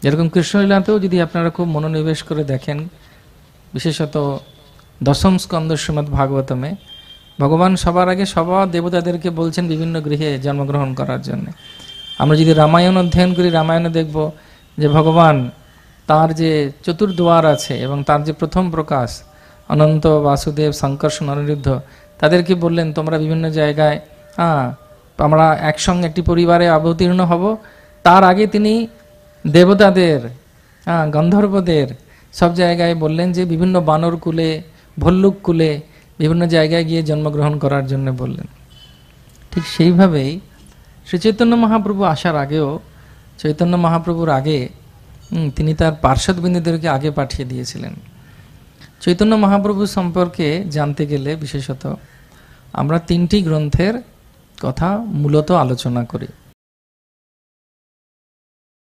যেরকম কৃষ্ণলীলাতেও যদি আপনারা খুব মনোনিবেশ করে দেখেন, বিশেষত দশম স্কন্দ শ্রীমদ্ ভাগবতমে ভগবান সবার আগে সবার দেবতাদেরকে বলছেন বিভিন্ন গৃহে জন্মগ্রহণ করার জন্য। আমরা যদি রামায়ণ অধ্যয়ন করি, রামায়ণে দেখব যে ভগবান তার যে চতুর্দুয়ার আছে এবং তার যে প্রথম প্রকাশ অনন্ত, বাসুদেব, সংকর্ষণ, অনিরুদ্ধ, তাদেরকে বললেন তোমরা বিভিন্ন জায়গায় আমরা একসঙ্গে একটি পরিবারে অবতীর্ণ হব। তার আগে তিনি দেবতাদের, গন্ধর্বদের সব জায়গায় বললেন যে বিভিন্ন বানর কুলে, ভল্লুক কুলে বিভিন্ন জায়গায় গিয়ে জন্মগ্রহণ করার জন্য বললেন। ঠিক সেইভাবেই শ্রী চৈতন্য মহাপ্রভু আসার আগেও, চৈতন্য মহাপ্রভুর আগে তিনি তার পার্শ্বদবৃন্দদেরকে আগে পাঠিয়ে দিয়েছিলেন। চৈতন্য মহাপ্রভু সম্পর্কে জানতে গেলে বিশেষত আমরা তিনটি গ্রন্থের কথা মূলত আলোচনা করি।